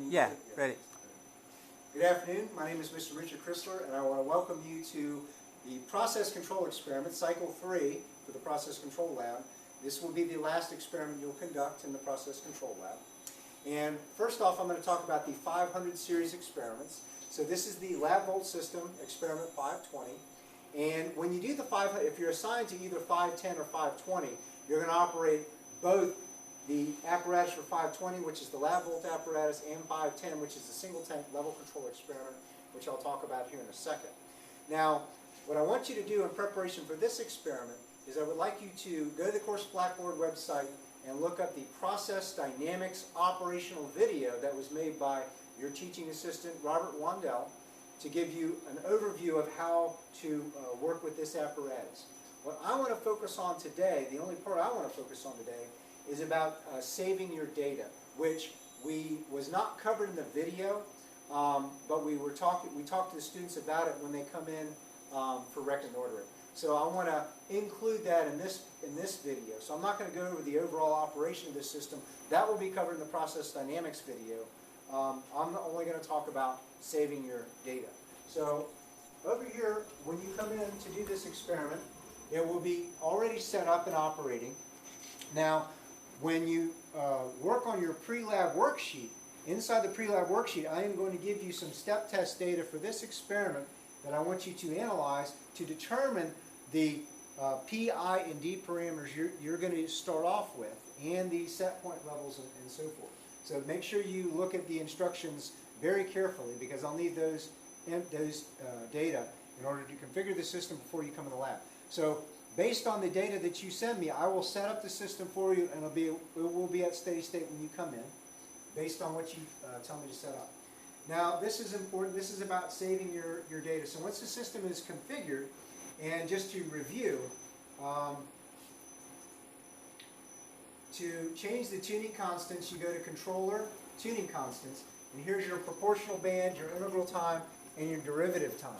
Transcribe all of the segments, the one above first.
Yeah, ready. Good afternoon. My name is Mr. Richard Chrysler, and I want to welcome you to the process control experiment, cycle 3 for the process control lab. This will be the last experiment you'll conduct in the process control lab. And first off, I'm going to talk about the 500 series experiments. So this is the lab volt system, experiment 520. And when you do the 500, if you're assigned to either 510 or 520, you're going to operate both the apparatus for 520, which is the lab volt apparatus, and 510, which is the single tank level control experiment, which I'll talk about here in a second. Now, what I want you to do in preparation for this experiment is I would like you to go to the Course Blackboard website and look up the Process Dynamics operational video that was made by your teaching assistant, Robert Wandell, to give you an overview of how to work with this apparatus. What I want to focus on today, the only part I want to focus on today, is about saving your data, which was not covered in the video, but we talked to the students about it when they come in for record ordering. So I want to include that in this video. So I'm not going to go over the overall operation of this system. That will be covered in the Process Dynamics video. I'm only going to talk about saving your data. So over here, when you come in to do this experiment, it will be already set up and operating. Now, when you work on your pre-lab worksheet, inside the pre-lab worksheet, I am going to give you some step test data for this experiment that I want you to analyze to determine the P, I, and D parameters you're going to start off with, and the set point levels and so forth. So make sure you look at the instructions very carefully, because I'll need those data in order to configure the system before you come in the lab. So based on the data that you send me, I will set up the system for you, and it will be at steady state when you come in, based on what you tell me to set up. Now, this is important. This is about saving your data. So once the system is configured, and just to review, to change the tuning constants, you go to Controller, Tuning Constants, and here's your proportional band, your integral time, and your derivative time.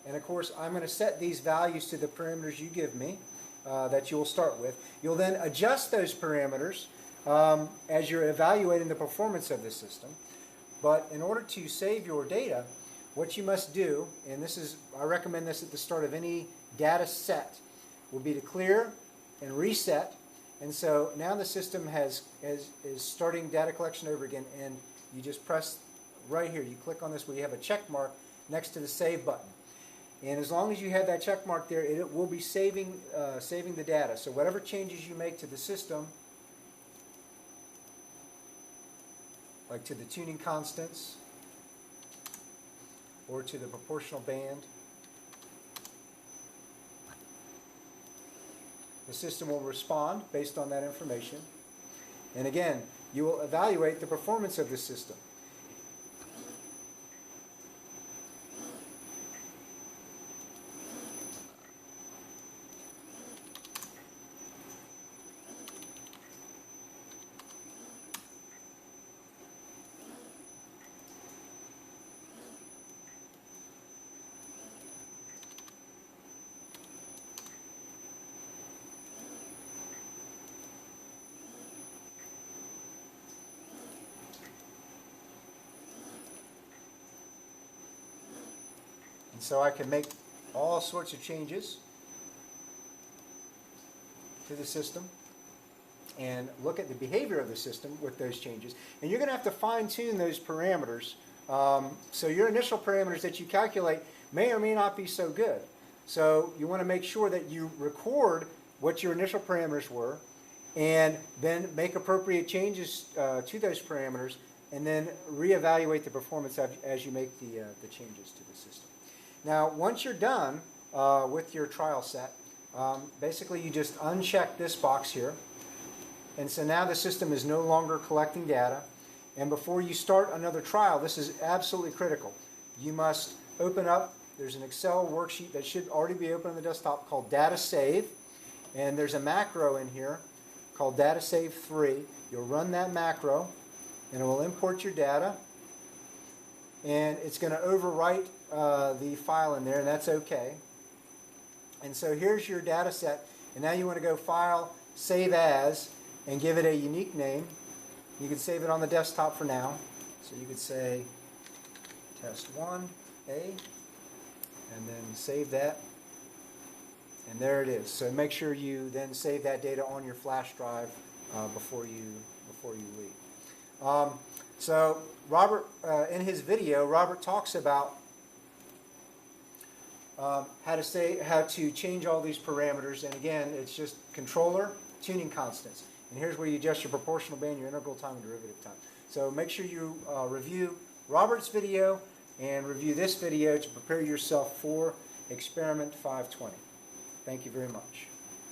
And of course, I'm going to set these values to the parameters you give me that you'll start with. You'll then adjust those parameters as you're evaluating the performance of the system. But in order to save your data, what you must do, and I recommend this at the start of any data set, will be to clear and reset. And so now the system is starting data collection over again, and you just press right here. You click on this where you have a check mark next to the Save button. And as long as you have that check mark there, it will be saving the data. So whatever changes you make to the system, like to the tuning constants or to the proportional band, the system will respond based on that information. And again, you will evaluate the performance of the system. And so I can make all sorts of changes to the system and look at the behavior of the system with those changes. And you're going to have to fine-tune those parameters. So your initial parameters that you calculate may or may not be so good. So you want to make sure that you record what your initial parameters were, and then make appropriate changes to those parameters, and then reevaluate the performance as you make the changes to the system. Now, once you're done with your trial set, basically you just uncheck this box here. And so now the system is no longer collecting data. And before you start another trial, this is absolutely critical. You must open up, there's an Excel worksheet that should already be open on the desktop called Data Save. And there's a macro in here called Data Save 3. You'll run that macro, and it will import your data. And it's going to overwrite the file in there, and that's okay. And so here's your data set, and now you want to go File, Save As, and give it a unique name. You can save it on the desktop for now. So you could say test 1A, and then save that. And there it is. So make sure you then save that data on your flash drive before you leave. So Robert, in his video, Robert talks about how to change all these parameters. And again, it's just controller, tuning constants. And here's where you adjust your proportional band, your integral time, and derivative time. So make sure you review Robert's video and review this video to prepare yourself for experiment 520. Thank you very much.